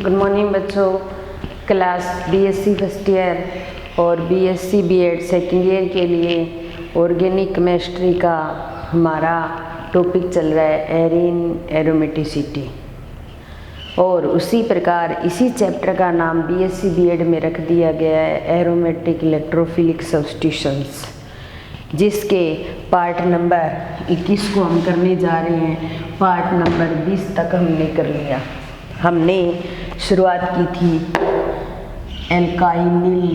Good morning बच्चों। Class BSc first year और BSc BEd second year के लिए ऑर्गेनिक केमिस्ट्री का हमारा टॉपिक चल रहा है एरीन एरोमेटिसिटी, और उसी प्रकार इसी चैप्टर का नाम बीएससी बीएड में रख दिया गया है एरोमेटिक इलेक्ट्रोफिलिक सब्स्टिट्यूशंस, जिसके पार्ट नंबर 21 को हम करने जा रहे हैं। पार्ट नंबर 20 तक हमने कर लिया। हमने शुरुआत की थी एल्काइनिल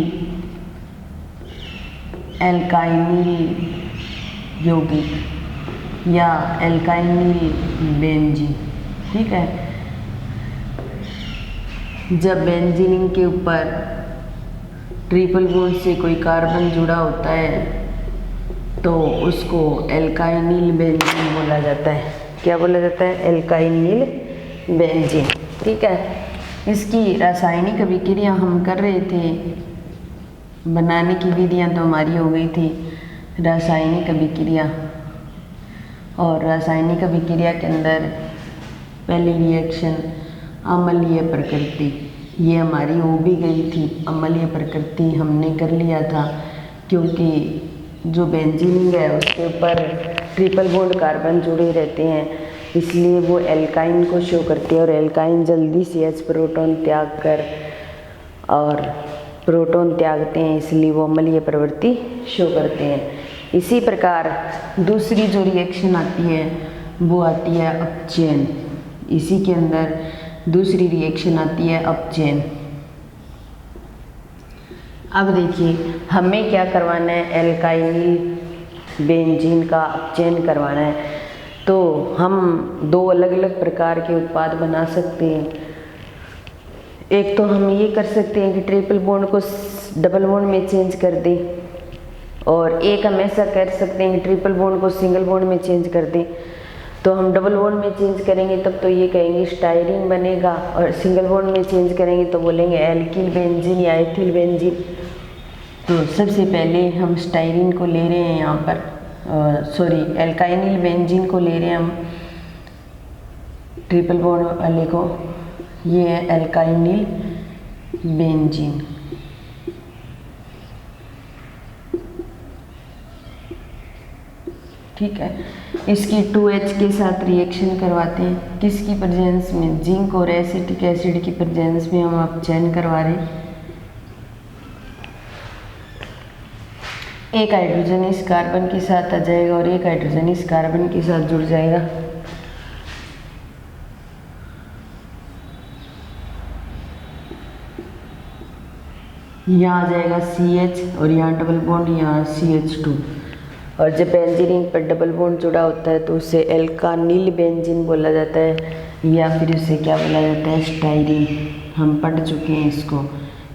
यौगिक या एल्काइनिल बेंजीन। ठीक है, जब बेंजीन के ऊपर ट्रिपल बॉन्ड से कोई कार्बन जुड़ा होता है तो उसको एल्काइनिल बेंजीन बोला जाता है। क्या बोला जाता है? एल्काइनिल बेंजीन। ठीक है, इसकी रासायनिक अभिक्रिया हम कर रहे थे, बनाने की विधियां तो हमारी हो गई थी रासायनिक अभिक्रिया। और रासायनिक अभिक्रिया के अंदर पहली रिएक्शन अम्लीय प्रकृति, ये हमारी हो भी गई थी। अम्लीय प्रकृति हमने कर लिया था क्योंकि जो बेंजीन है उसके ऊपर ट्रिपल बॉन्ड कार्बन जुड़े रहते हैं, इसलिए वो एल्काइन को शो करती है और एल्काइन जल्दी से H प्रोटॉन त्याग कर और प्रोटॉन त्यागते हैं, इसलिए वो अम्लीय प्रवृत्ति शो करते हैं। इसी प्रकार दूसरी जो रिएक्शन आती है वो आती है अपचयन। इसी के अंदर दूसरी रिएक्शन आती है अपचयन। अब देखिए हमें क्या करवाना है, एल्काइनिल बेंजीन का अपचयन करवाना है। तो हम दो अलग अलग प्रकार के उत्पाद बना सकते हैं। एक तो हम ये कर सकते हैं कि ट्रिपल बॉन्ड को डबल बॉन्ड में चेंज कर दें, और एक हम ऐसा कर सकते हैं कि ट्रिपल बॉन्ड को सिंगल बॉन्ड में चेंज कर दें। तो हम डबल बॉन्ड में चेंज करेंगे तब तो ये कहेंगे स्टायरीन बनेगा, और सिंगल बॉन्ड में चेंज करेंगे तो बोलेंगे एल्किल बेंजीन या एथिल बेंजीन। तो सबसे पहले हम स्टायरीन को ले रहे हैं यहाँ पर, एल्काइनिल बेंजीन को ले रहे हैं हम, ट्रिपल बॉन्ड वाले को। ये है एल्काइनिल बेंजीन। ठीक है, इसकी 2H के साथ रिएक्शन करवाते हैं। किसकी प्रेजेंस में? जिंक और एसिटिक एसिड की प्रेजेंस में हम अपचयन करवा रहे हैं। एक हाइड्रोजन इस कार्बन के साथ आ जाएगा और एक हाइड्रोजन इस कार्बन के साथ जुड़ जाएगा। यहाँ आ जाएगा CH और यहाँ डबल बॉन्ड, यहाँ CH2। और जब बेंजीन पर डबल बॉन्ड जुड़ा होता है तो उसे एल्कानिल बेंजीन बोला जाता है, या फिर उसे क्या बोला जाता है? स्टायरीन। हम पढ़ चुके हैं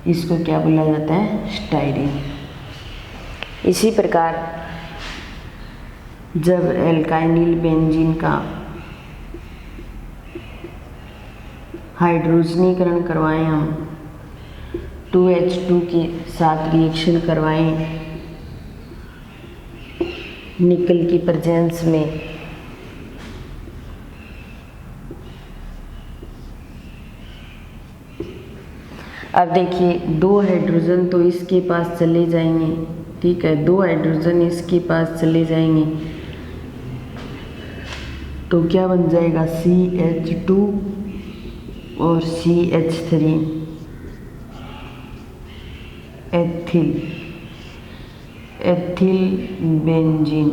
इसको क्या बोला जाता है? स्टायरीन। इसी प्रकार जब एल्काइनिल बेंजीन का हाइड्रोजनीकरण करवाएं, हम 2H2 के साथ रिएक्शन करवाएं निकल की प्रेजेंस में, अब देखिए दो हाइड्रोजन तो इसके पास चले जाएंगे। ठीक है, दो हाइड्रोजन इसके पास चले जाएंगे तो क्या बन जाएगा? CH2 और CH3, एथिल बेंजीन।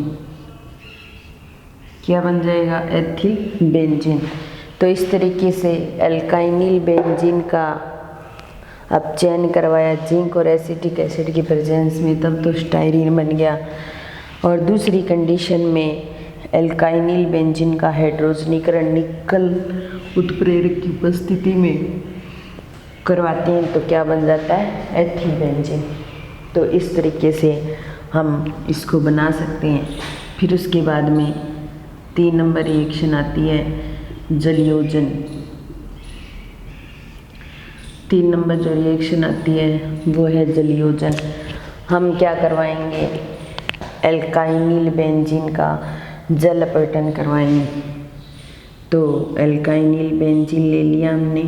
क्या बन जाएगा? Ethyl benzene. तो इस तरीके से एल्काइनिल बेंजीन का अपचयन करवाया जिंक और एसिटिक एसिड की प्रेजेंस में, तब तो स्टायरीन बन गया। और दूसरी कंडीशन में एल्काइनिल बेंजीन का हाइड्रोजनीकरण निकल उत्प्रेरक की उपस्थिति में करवाते हैं तो क्या बन जाता है? Ethyl benzene. तो इस तरीके से हम इसको बना सकते हैं। फिर उसके बाद में 3 नंबर रिएक्शन आती है जलयोजन। 3 नंबर जो रिएक्शन आती है वो है जलयोजन। हम क्या करवाएंगे? एल्काइनिल बेंजीन का जल अपवर्तन करवाएंगे। तो एल्काइनिल बेंजीन ले लिया हमने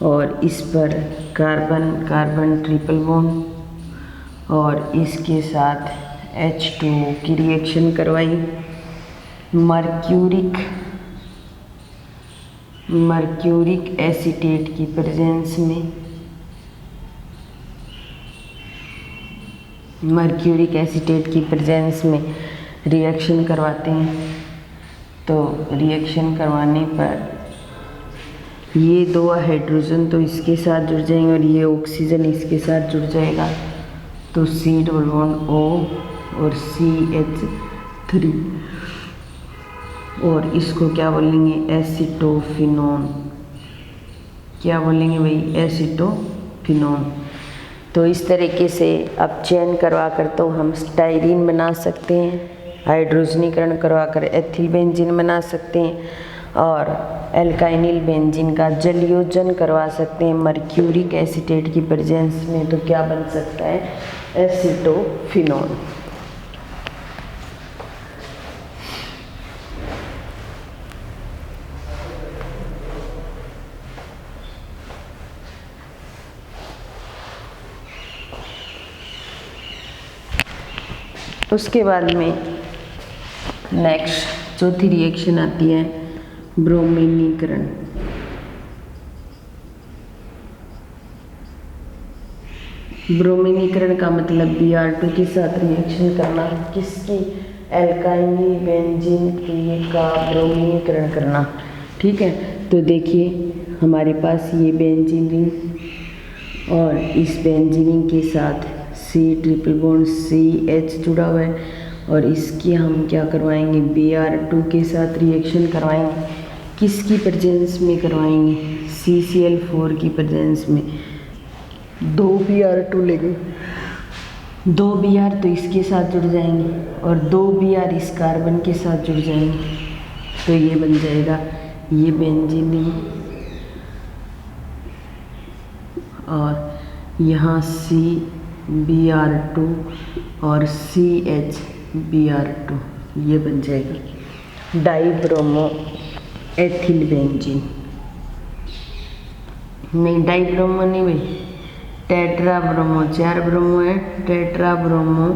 और इस पर कार्बन कार्बन ट्रिपल बॉन्ड और इसके साथ H2O की रिएक्शन करवाई मर्क्यूरिक एसीटेट की प्रेजेंस में। मर्क्यूरिक एसीटेट की प्रेजेंस में रिएक्शन करवाते हैं। तो रिएक्शन करवाने पर ये दो हाइड्रोजन तो इसके साथ जुड़ जाएंगे और ये ऑक्सीजन इसके साथ जुड़ जाएगा। तो C डबल बॉन्ड O और CH3 और इसको क्या बोलेंगे, एसीटोफिनोन। क्या बोलेंगे भाई, एसीटोफिनोन। तो इस तरीके से अब चयन करवा कर तो हम स्टाइरीन बना सकते हैं, हाइड्रोजनीकरण करवा कर एथिल बेंजीन बना सकते हैं और एल्काइनिल बेंजीन का जलयोजन करवा सकते हैं मर्क्यूरिक एसीटेट की प्रेजेंस में। तो क्या बन सकता है, एसीटोफिनोन। उसके बाद में नेक्स्ट चौथी रिएक्शन आती है ब्रोमीनीकरण। ब्रोमीनीकरण का मतलब Br2 के साथ रिएक्शन करना, किसकी, एल्काइनिल बेंजीन का ब्रोमीनीकरण करना। ठीक है, तो देखिए हमारे पास ये बेंजीन रिंग और इस बेंजीन रिंग के साथ C ट्रिपल बॉन्ड CH जुड़ा हुआ है और इसकी हम क्या करवाएंगे, Br2 के साथ रिएक्शन करवाएंगे। किसकी प्रेजेंस में करवाएंगे, CCl4 की प्रेजेंस में। 2 Br2 लेंगे, 2 Br तो इसके साथ जुड़ जाएंगे और 2 Br इस कार्बन के साथ जुड़ जाएंगे। तो ये बन जाएगा ये बेंजीन और यहाँ CBr2 और CHBr2 ये बन जाएगा डाइब्रोमो एथिल बेंजीन। नहीं, डाइब्रोमो नहीं भाई, टेट्राब्रोमो। 4 ब्रोमो है, टेट्राब्रोमो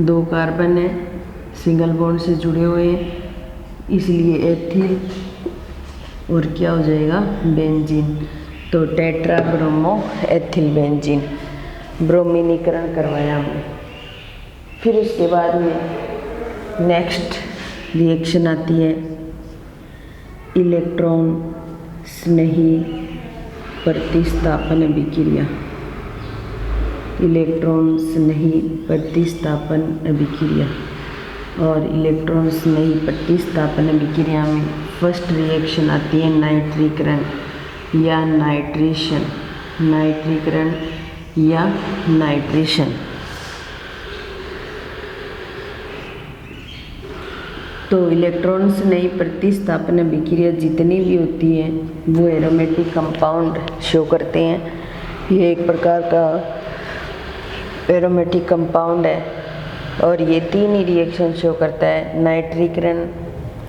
2 कार्बन है, सिंगल बॉन्ड से जुड़े हुए हैं, इसलिए एथिल और क्या हो जाएगा, बेंजीन। तो टेट्राब्रोमो एथिल बेंजीन ब्रोमीनीकरण करवाया हमने। फिर उसके बाद में नेक्स्ट रिएक्शन आती है इलेक्ट्रॉन स्नेही प्रतिस्थापन अभिक्रिया। इलेक्ट्रॉन स्नेही प्रतिस्थापन अभिक्रिया और इलेक्ट्रॉन स्नेही प्रतिस्थापन अभिक्रिया में फर्स्ट रिएक्शन आती है नाइट्रीकरण या नाइट्रेशन। नाइट्रीकरण या नाइट्रेशन। तो इलेक्ट्रॉन्स नई प्रतिस्थापन अभिक्रिया जितनी भी होती है वो एरोमेटिक कंपाउंड शो करते हैं। ये एक प्रकार का एरोमेटिक कंपाउंड है और ये 3 ही रिएक्शन शो करता है, नाइट्रीकरण,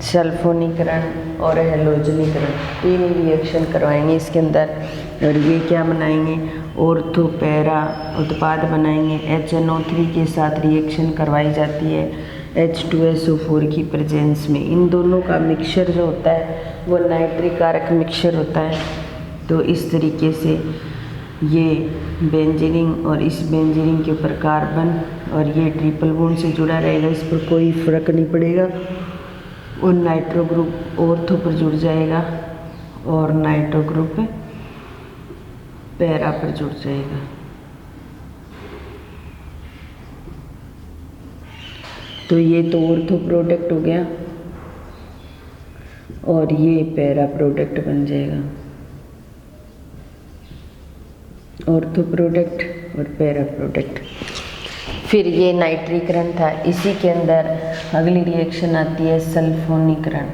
सल्फोनीकरण और हैलोजनीकरण। 3 ही रिएक्शन करवाएंगे इसके अंदर और ये क्या बनाएंगे, ऑर्थो पैरा उत्पाद बनाएंगे। HNO3 के साथ रिएक्शन करवाई जाती है H2SO4 की प्रेजेंस में। इन दोनों का मिक्सचर जो होता है वो नाइट्रिक कारक मिक्सचर होता है। तो इस तरीके से ये बेंजीनिंग और इस बेंजीनिंग के ऊपर कार्बन और ये ट्रिपल बॉन्ड से जुड़ा रहेगा, इस पर कोई फर्क नहीं पड़ेगा। और नाइट्रो ग्रुप ऑर्थो पर जुड़ जाएगा और नाइट्रो ग्रुप पैरा पर जुड़ जाएगा। तो ये तो ऑर्थो प्रोडक्ट हो गया और ये पैरा प्रोडक्ट बन जाएगा। ऑर्थो प्रोडक्ट और पैरा प्रोडक्ट। फिर ये नाइट्रीकरण था। इसी के अंदर अगली रिएक्शन आती है सल्फोनीकरण।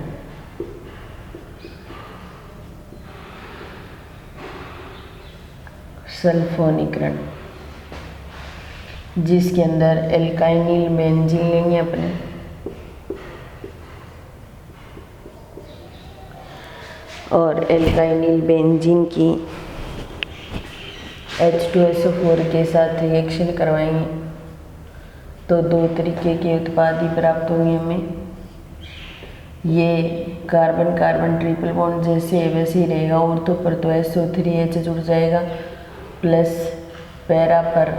सल्फोनीकरण जिसके अंदर एल्काइनिल बेंजीन लेंगे अपने और एल्काइनिल बेंजीन की H2SO4 के साथ रिएक्शन करवाएंगे तो दो तरीके के उत्पाद ही प्राप्त होंगे हमें। ये कार्बन कार्बन ट्रिपल बॉन्ड जैसे है वैसे ही रहेगा, ऑर्थो पर तो SO3H जुड़ जाएगा प्लस पैरा पर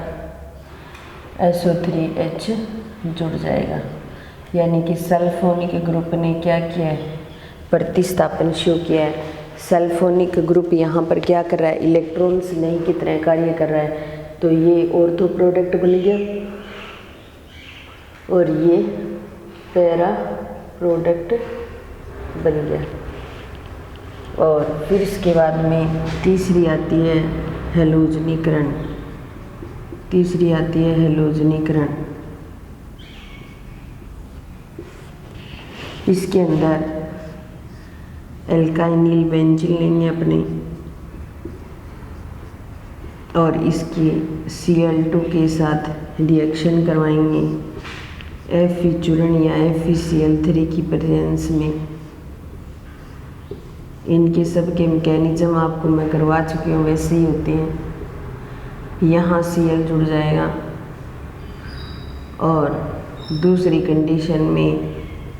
SO3H जुड़ जाएगा। यानी कि सल्फोनिक ग्रुप ने क्या किया है, प्रतिस्थापन शो किया है। सल्फोनिक ग्रुप यहाँ पर क्या कर रहा है, इलेक्ट्रॉन्स नहीं की तरह कार्य कर रहा है। तो ये ऑर्थो प्रोडक्ट बन गया और ये पैरा प्रोडक्ट बन गया। और फिर इसके बाद में तीसरी आती है हैलोजनीकरण। तीसरी आती है हैलोजनीकरण। इसके अंदर एल्काइनिल बेंजीन लेंगे अपने और इसकी Cl2 के साथ रिएक्शन करवाएंगे Fe चूर्ण या FeCl3 की प्रेजेंस में। इनके सब के मैकेनिज्म आपको मैं करवा चुकी हूँ, वैसे ही होते हैं। यहाँ Cl जुड़ जाएगा और दूसरी कंडीशन में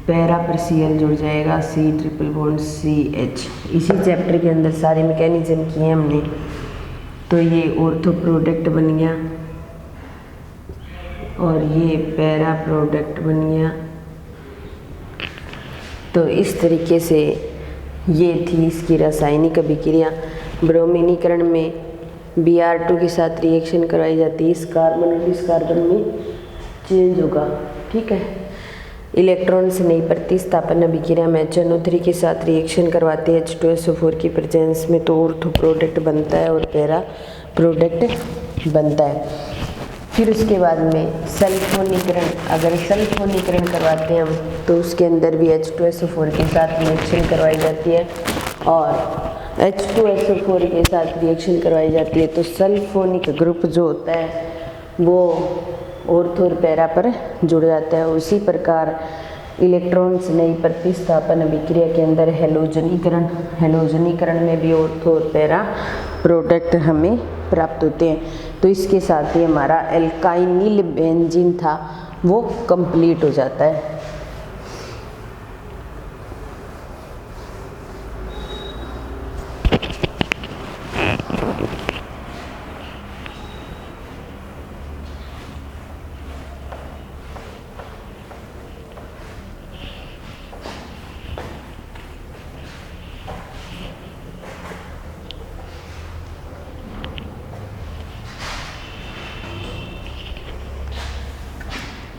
पैरा पर Cl जुड़ जाएगा, C ट्रिपल बॉन्ड CH। इसी चैप्टर के अंदर सारे मैकेनिज्म किए हमने। तो ये ऑर्थो प्रोडक्ट बन गया और ये पैरा प्रोडक्ट बन गया। तो इस तरीके से ये थी इसकी रासायनिक अभिक्रिया। ब्रोमीनीकरण में Br2 के साथ रिएक्शन करवाई जाती है। इस कार्बन और इस कार्बन में चेंज होगा, ठीक है। इलेक्ट्रॉन से नई प्रतिस्थापन अभिक्रिया में HNO3 के साथ रिएक्शन करवाते हैं H2SO4 की प्रेजेंस में, तो ऑर्थो प्रोडक्ट बनता है और पैरा प्रोडक्ट बनता है। फिर उसके बाद में सल्फोनीकरण। अगर सल्फोनीकरण करवाते हैं हम तो उसके अंदर भी H2SO4 के साथ रिएक्शन करवाई जाती है और H2SO4 के साथ रिएक्शन करवाई जाती है। तो सल्फोनिक ग्रुप जो होता है वो ऑर्थो और पैरा पर जुड़ जाता है। उसी प्रकार इलेक्ट्रॉन्स नई प्रतिस्थापन अभिक्रिया के अंदर हैलोजनीकरण में भी ऑर्थो और पैरा प्रोडक्ट हमें प्राप्त होते हैं। तो इसके साथ ही हमारा एल्काइनिल बेंजीन था वो कंप्लीट हो जाता है।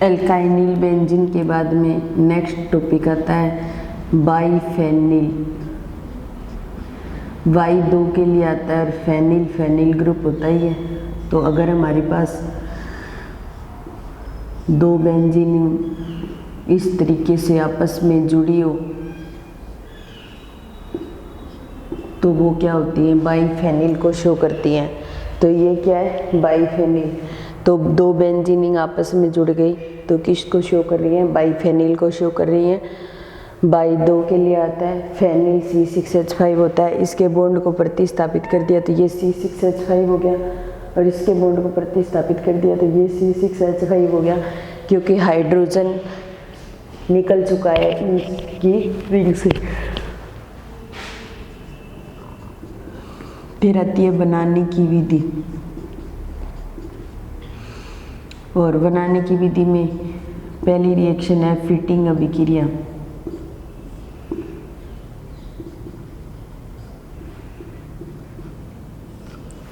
एल्काइनिल बेंजीन के बाद में नेक्स्ट टॉपिक आता है बाईफेनिल। बाई 2 के लिए आता है और फेनिल फेनिल ग्रुप होता ही है। तो अगर हमारे पास दो बेंजीन इस तरीके से आपस में जुड़ी हो तो वो क्या होती है, बाईफेनिल को शो करती हैं। तो ये क्या है, बाईफेनिल। तो दो बेंजीनिंग आपस में जुड़ गई तो किसको शो कर रही है, बाईफेनिल को शो कर रही है। बाई 2 के लिए आता है फेनिल C6H5 होता है। इसके बॉन्ड को प्रतिस्थापित कर दिया तो ये C6H5 हो गया और इसके बॉन्ड को प्रतिस्थापित कर दिया तो ये C6H5 हो गया, क्योंकि हाइड्रोजन निकल चुका है इसकी रिंग से। फिर आती है बनाने की विधि, और बनाने की विधि में पहली रिएक्शन है फिटिंग अभिक्रिया।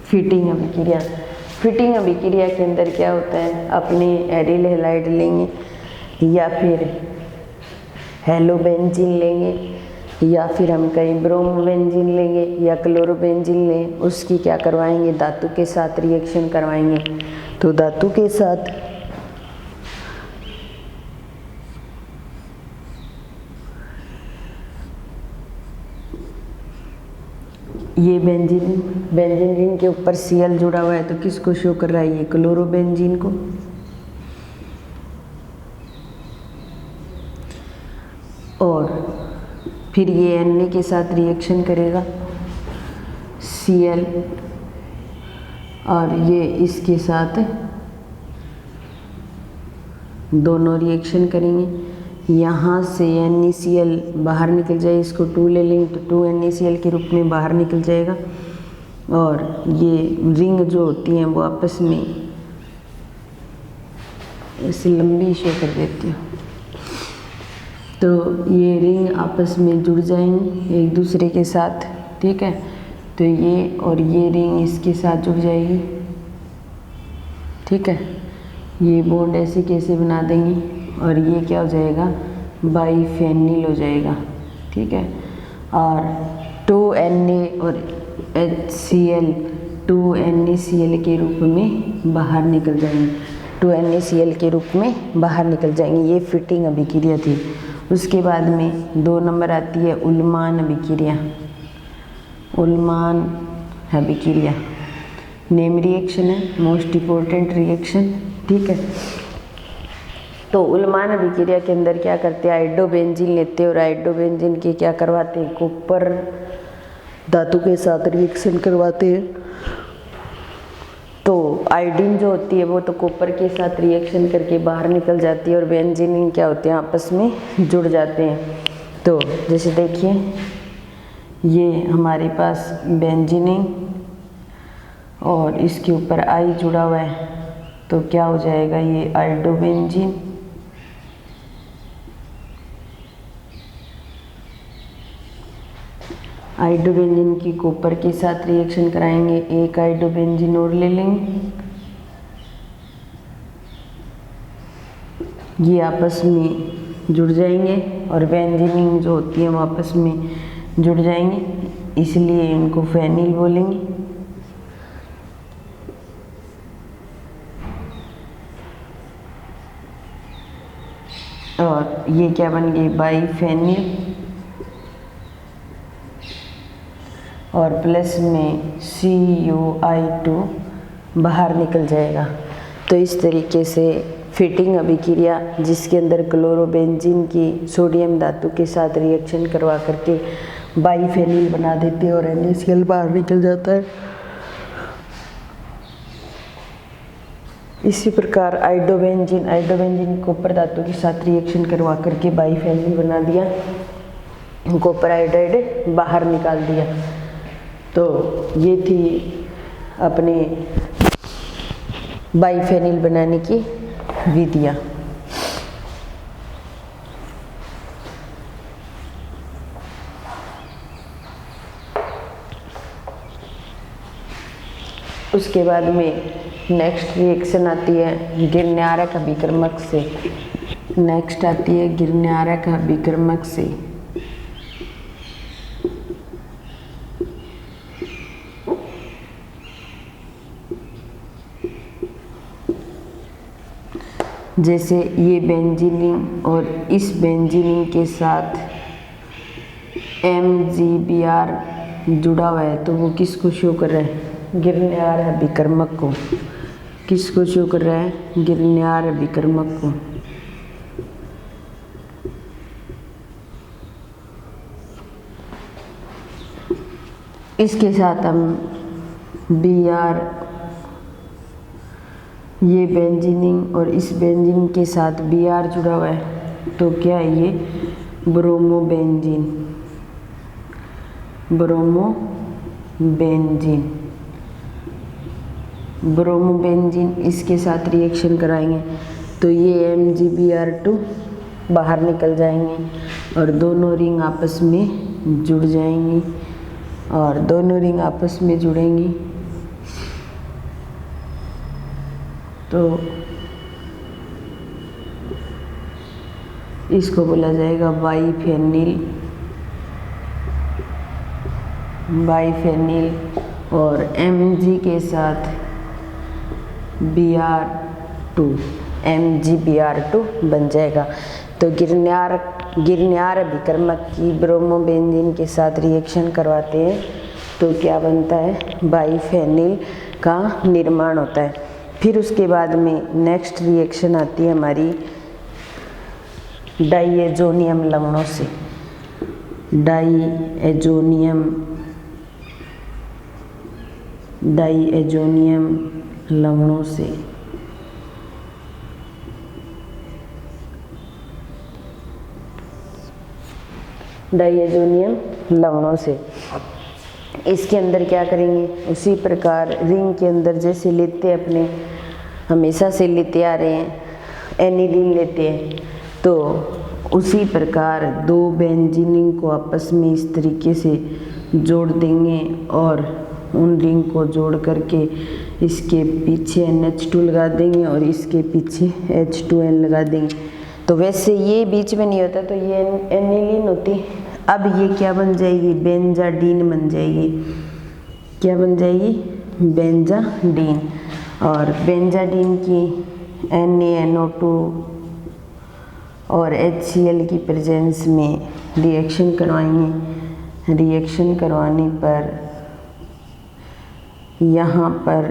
फिटिंग अभिक्रिया, फिटिंग अभिक्रिया के अंदर क्या होता है, अपने एरिल हैलाइड लेंगे या फिर हेलोबेंजीन लेंगे या फिर हम कहीं ब्रोमोबेंजीन लेंगे या क्लोरोबेंजीन लें, उसकी क्या करवाएंगे, धातु के साथ रिएक्शन करवाएंगे। तो धातु के साथ ये बेंजीन रिंग के ऊपर Cl जुड़ा हुआ है तो किसको शो कर रहा है, ये क्लोरोबेंजीन को। और फिर ये Na के साथ रिएक्शन करेगा, Cl और ये इसके साथ दोनों रिएक्शन करेंगे। यहाँ से NaCl बाहर निकल जाए, इसको 2 ले लेंगे तो 2 NaCl के रूप में बाहर निकल जाएगा। और ये रिंग जो होती हैं वो आपस में ऐसे लंबी शो कर देती हूँ, तो ये रिंग आपस में जुड़ जाएंगी एक दूसरे के साथ, ठीक है। तो ये और ये रिंग इसके साथ जुड़ जाएगी, ठीक है। ये बॉन्ड ऐसे कैसे बना देंगे और ये क्या हो जाएगा, बाइफेनिल हो जाएगा, ठीक है। और 2Na और HCl 2NaCl के रूप में बाहर निकल जाएंगे, 2NaCl के रूप में बाहर निकल जाएंगे। ये फिटिंग अभिक्रिया थी। उसके बाद में 2 नंबर आती है उल्मान अभिक्रिया। उल्मान अभिक्रिया नेम रिएक्शन है, मोस्ट इम्पोर्टेंट रिएक्शन, ठीक है। तो उल्मान अभिक्रिया के अंदर क्या करते हैं, आइडोबेंजीन लेते हैं और आइडोबेंजीन के क्या करवाते हैं, कॉपर धातु के साथ रिएक्शन करवाते हैं। तो आयोडीन जो होती है वो तो कॉपर के साथ रिएक्शन करके बाहर निकल जाती है और बेंजीन क्या होते हैं, आपस में जुड़ जाते हैं। तो जैसे देखिए ये हमारे पास बेंजीन और इसके ऊपर आई जुड़ा हुआ है, तो क्या हो जाएगा, ये आइडोबेंजीन। आइडोबेंजीन की कॉपर के साथ रिएक्शन कराएंगे, एक आइडोबेंजीन और ले लेंगे, ये आपस में जुड़ जाएंगे और बेंजीन जो होती है वो आपस में जुड़ जाएंगे, इसलिए इनको फेनिल बोलेंगे। और ये क्या बन गई, बाइफेनिल, और प्लस में CuI2 बाहर निकल जाएगा। तो इस तरीके से फिटिंग अभिक्रिया जिसके अंदर क्लोरोबेंजीन की सोडियम धातु के साथ रिएक्शन करवा करके बाइफेनिल बना देते हैं और NaCl बाहर निकल जाता है। इसी प्रकार आइडोबेंजीन कॉपर धातु के साथ रिएक्शन करवा करके बाइफेनिल बना दिया, कॉपर आयोडाइड बाहर निकाल दिया। तो ये थी अपने बाइफेनिल बनाने की विधियाँ। उसके बाद में नेक्स्ट रिएक्शन आती है गिरनारक अभिकर्मक से। नेक्स्ट आती है गिरनारक अभिकर्मक से। जैसे ये बेंजीन और इस बेंजीन के साथ MgBr जुड़ा हुआ है, तो वो किसको शो कर रहा है, गिरनारक अभिकर्मक को। किसको शो कर रहा है, गिरनारक अभिकर्मक को। इसके साथ हम Br, ये बेंजीन और इस बेंजीन के साथ Br जुड़ा हुआ है, तो क्या है ये ब्रोमोबेंजीन। ब्रोमोबेंजीन इसके साथ रिएक्शन कराएंगे, तो ये MgBr2 बाहर निकल जाएंगे और दोनों रिंग आपस में जुड़ जाएंगी और दोनों रिंग आपस में जुड़ेंगी, तो इसको बोला जाएगा बाइफेनिल और Mg के साथ MgBr2 बन जाएगा। तो गिरनारक अभिकर्मक की ब्रोमोबेंजीन के साथ रिएक्शन करवाते हैं, तो क्या बनता है, बाइफेनिल का निर्माण होता है। फिर उसके बाद में नेक्स्ट रिएक्शन आती है हमारी डाइएजोनियम लवणों से। डाइएजोनियम डाईएजोनियम लवणों से। डाईएजोनियम लवणों से इसके अंदर क्या करेंगे, उसी प्रकार रिंग के अंदर जैसे लेते अपने हमेशा से लेते आ रहे हैं, एनिलीन लेते हैं, तो उसी प्रकार दो बेंजीन रिंग को आपस में इस तरीके से जोड़ देंगे और उन रिंग को जोड़ करके इसके पीछे NH2 लगा देंगे और इसके पीछे H2N लगा देंगे। तो वैसे ये बीच में नहीं होता तो ये एनिलीन होती। अब ये क्या बन जाएगी, बेंजाडीन बन जाएगी। क्या बन जाएगी, बेंजाडीन। और बेंजाडीन की NaNO2 और HCl की प्रेजेंस में रिएक्शन करवाएंगे। रिएक्शन करवाने पर यहाँ पर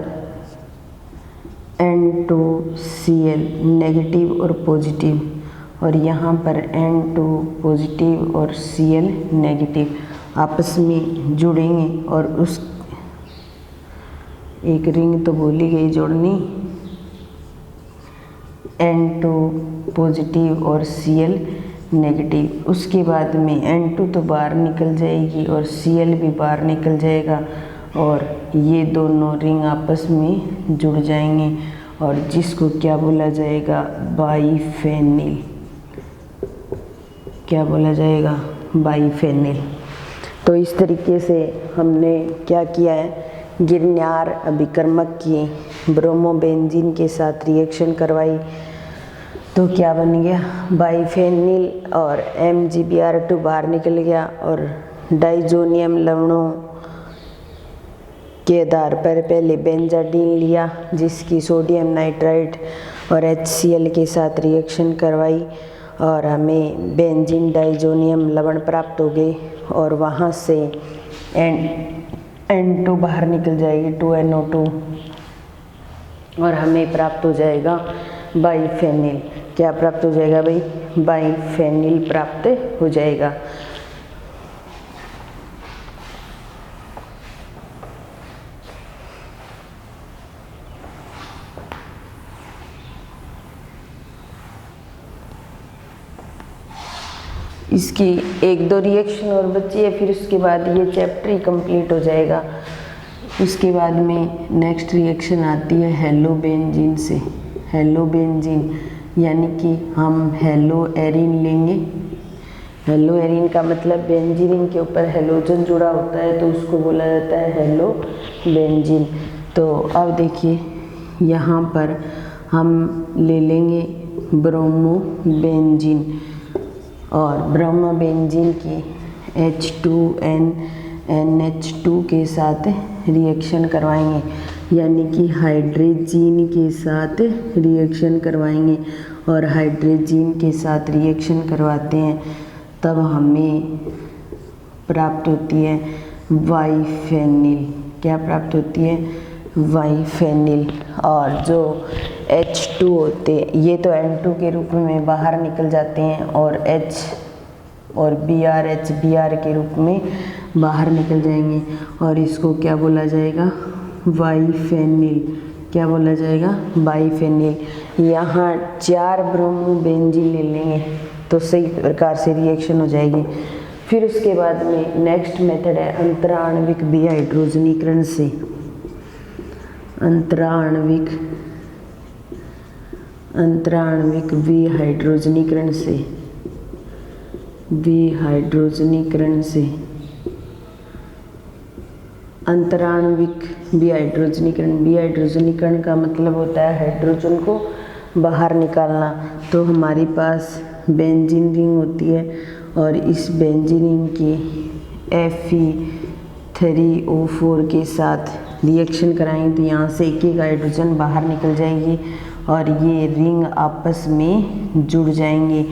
N2Cl नेगेटिव और पॉजिटिव और यहाँ पर N2 पॉजिटिव और Cl नेगेटिव आपस में जुड़ेंगे और उस एक रिंग तो भूल ही गई जोड़नी, N2 पॉजिटिव और Cl नेगेटिव। उसके बाद में N2 तो बाहर निकल जाएगी और Cl भी बाहर निकल जाएगा और ये दोनों रिंग आपस में जुड़ जाएंगे और जिसको क्या बोला जाएगा, बाईफेनिल। क्या बोला जाएगा, बाईफेनिल। तो इस तरीके से हमने क्या किया है, गिरनार अभिकर्मक की ब्रोमोबेंजीन के साथ रिएक्शन करवाई तो क्या बन गया, बाईफेनिल और MgBr2 बाहर निकल गया और डाइजोनियम लवणों के आधार पर पहले बेंजाडीन लिया जिसकी सोडियम नाइट्राइड और HCl के साथ रिएक्शन करवाई और हमें बेंजीन डाइजोनियम लवण प्राप्त हो गए और वहाँ से N2 बाहर निकल जाएगी 2NO2 और हमें प्राप्त हो जाएगा बाईफेनिल। क्या प्राप्त हो जाएगा भाई, बाईफेनिल प्राप्त हो जाएगा। इसकी एक दो रिएक्शन और बची है, फिर उसके बाद ये चैप्टर ही कंप्लीट हो जाएगा। उसके बाद में नेक्स्ट रिएक्शन आती है हेलोबेंजीन से। हेलोबेंजीन यानी कि हम हेलो एरिन लेंगे। हेलो एरिन का मतलब बेंजीन के ऊपर हेलोजन जुड़ा होता है तो उसको बोला जाता है हेलो बेंजीन। तो अब देखिए यहाँ पर हम ले लेंगे ब्रोमोबेंजीन और ब्रोमोबेंजीन की H2N NH2 के साथ रिएक्शन करवाएंगे, यानी कि हाइड्रोजीन के साथ रिएक्शन करवाएंगे और हाइड्रोजीन के साथ रिएक्शन करवाते हैं तब हमें प्राप्त होती है बाईफेनिल। क्या प्राप्त होती है, बाईफेनिल। और जो H2 होते ये तो N2 के रूप में बाहर निकल जाते हैं और H और Br के रूप में बाहर निकल जाएंगे और इसको क्या बोला जाएगा, बाईफेनिल। क्या बोला जाएगा, बाईफेनिल। यहाँ 4 ब्रोमोबेंजीन ले लेंगे तो सही प्रकार से रिएक्शन हो जाएगी। फिर उसके बाद में नेक्स्ट मेथड है अंतराण्विक विहाइड्रोजनीकरण से। अंतराण्विक विहाइड्रोजनीकरण से अंतराण्विक विहाइड्रोजनीकरण का मतलब होता है हाइड्रोजन को बाहर निकालना। तो हमारे पास बेंजीन रिंग होती है और इस बेंजीन रिंग की Fe3O4 के साथ रिएक्शन कराएंगे तो यहाँ से एक एक हाइड्रोजन बाहर निकल जाएगी और ये रिंग आपस में जुड़ जाएंगे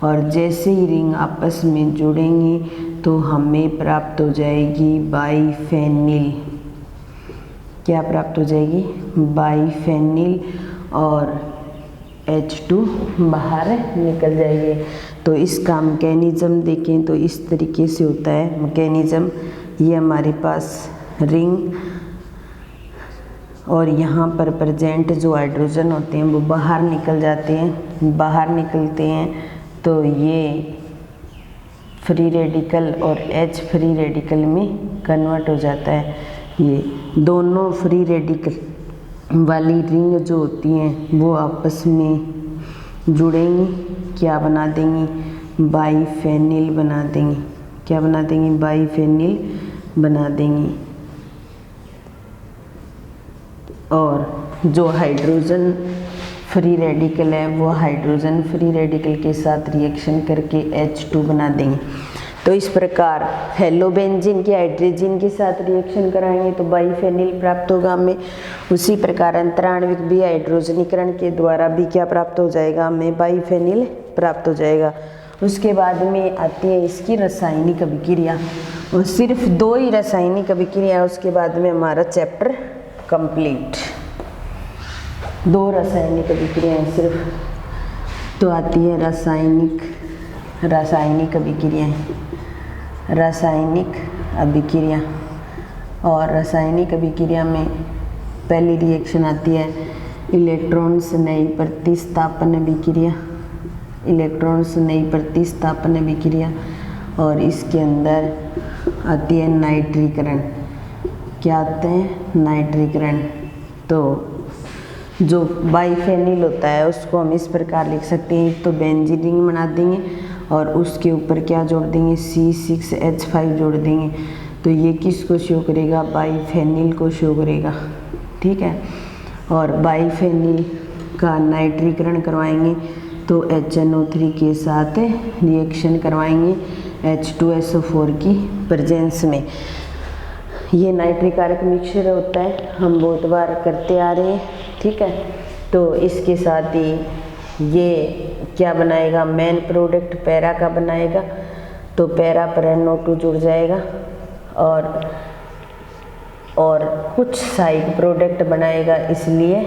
और जैसे ही रिंग आपस में जुड़ेंगी तो हमें प्राप्त हो जाएगी बाईफेनिल। क्या प्राप्त हो जाएगी, बाईफेनिल और H2 बाहर निकल जाएंगे। तो इसका मैकेनिज्म देखें तो इस तरीके से होता है मैकेनिज्म। ये हमारे पास रिंग और यहाँ पर प्रेजेंट जो हाइड्रोजन होते हैं वो बाहर निकल जाते हैं, बाहर निकलते हैं तो ये फ्री रेडिकल और H फ्री रेडिकल में कन्वर्ट हो जाता है। ये दोनों फ्री रेडिकल वाली रिंग जो होती हैं वो आपस में जुड़ेंगी, क्या बना देंगी, बाईफेनिल बना देंगी। क्या बना देंगी, बाईफेनिल बना देंगी। और जो हाइड्रोजन फ्री रेडिकल है वो हाइड्रोजन फ्री रेडिकल के साथ रिएक्शन करके H2 बना देंगे। तो इस प्रकार हेलोबेंजीन के हाइड्रोजन के साथ रिएक्शन कराएंगे तो बाईफेनिल प्राप्त होगा हमें। उसी प्रकार अंतराण्विक भी हाइड्रोजनीकरण के द्वारा भी क्या प्राप्त हो जाएगा, हमें बाईफेनिल प्राप्त हो जाएगा। उसके बाद में आती है इसकी रासायनिक अभिक्रिया, और सिर्फ 2 ही रासायनिक अभिक्रिया, उसके बाद में हमारा चैप्टर कंप्लीट। 2 रासायनिक अभिक्रियाएं सिर्फ, तो आती है रासायनिक अभिक्रियाएं, रासायनिक अभिक्रिया। और रासायनिक अभिक्रिया में पहली रिएक्शन आती है इलेक्ट्रॉन्स नई प्रतिस्थापन अभिक्रिया, इलेक्ट्रॉन्स नई प्रतिस्थापन अभिक्रिया। और इसके अंदर आती है नाइट्रीकरण। क्या आते हैं, नाइट्रीकरण। तो जो बाईफेनिल होता है उसको हम इस प्रकार लिख सकते हैं, तो बेंजीन रिंग बना देंगे और उसके ऊपर क्या जोड़ देंगे, C6H5 जोड़ देंगे। तो ये किसको शो करेगा, बाईफेनिल को शो करेगा। ठीक है, और बाईफेनिल का नाइट्रीकरण करवाएंगे तो HNO3 के साथ रिएक्शन करवाएंगे H2SO4 की प्रेजेंस में। ये नाइट्रिक मिक्सचर होता है, हम बहुत बार करते आ रहे हैं। ठीक है, तो इसके साथ ही ये क्या बनाएगा, मेन प्रोडक्ट पैरा का बनाएगा। तो पैरा पर NO2 जुड़ जाएगा और कुछ साइड प्रोडक्ट बनाएगा, इसलिए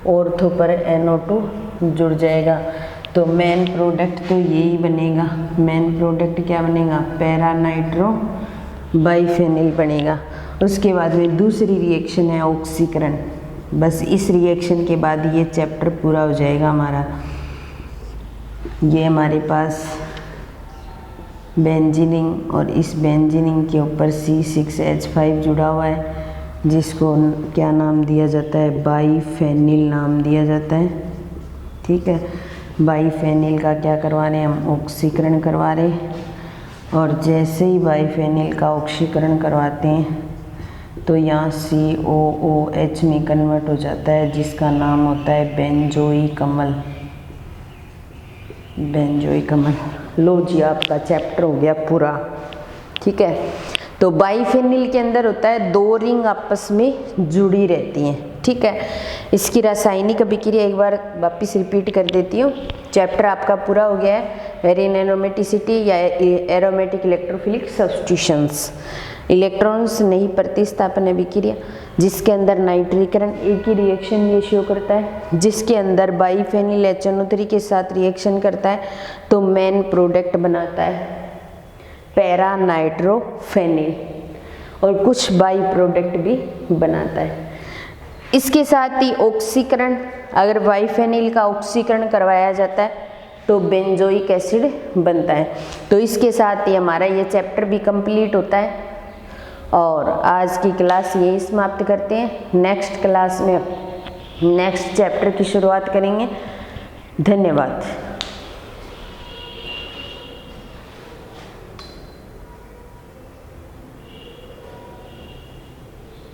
ऑर्थो पर NO2 जुड़ जाएगा। तो मेन प्रोडक्ट तो यही बनेगा। मेन प्रोडक्ट क्या बनेगा, पैरा नाइट्रो बाईफेनिल बनेगा। उसके बाद में दूसरी रिएक्शन है ऑक्सीकरण। बस इस रिएक्शन के बाद ये चैप्टर पूरा हो जाएगा हमारा। ये हमारे पास बेंजीनिंग और इस बेंजीनिंग के ऊपर C6H5 जुड़ा हुआ है, जिसको क्या नाम दिया जाता है, बाईफेनिल नाम दिया जाता है। ठीक है, बाईफेनिल का क्या करवा रहे हैं हम, ऑक्सीकरण करवा रहे हैं। और जैसे ही बाईफेनिल का ऑक्सीकरण करवाते हैं तो यहाँ COOH में कन्वर्ट हो जाता है, जिसका नाम होता है बेंजोइक अम्ल। बेंजोइक अम्ल। लो जी, आपका चैप्टर हो गया पूरा। ठीक है, तो बाईफेनिल के अंदर होता है 2 रिंग आपस में जुड़ी रहती हैं। ठीक है, इसकी रासायनिक अभिक्रिया एक बार वापिस रिपीट कर देती हूँ। चैप्टर आपका पूरा हो गया है, एरिन एरोमेटिसिटी या एरोमेटिक इलेक्ट्रोफिलिक सब्स्टिट्यूशंस। इलेक्ट्रॉन्स नहीं प्रतिस्थापन अभिक्रिया, जिसके अंदर नाइट्रीकरण एक ही रिएक्शन ये शो करता है, जिसके अंदर बाईफेनिल HNO3 के साथ रिएक्शन करता है तो मेन प्रोडक्ट बनाता है पैरा नाइट्रोफेनिल, और कुछ बाई प्रोडक्ट भी बनाता है। इसके साथ ही ऑक्सीकरण, अगर बाईफेनिल का ऑक्सीकरण करवाया जाता है तो बेंजोइक एसिड बनता है। तो इसके साथ ही हमारा ये चैप्टर भी कंप्लीट होता है। और आज की क्लास यही समाप्त करते हैं। नेक्स्ट क्लास में नेक्स्ट चैप्टर की शुरुआत करेंगे। धन्यवाद।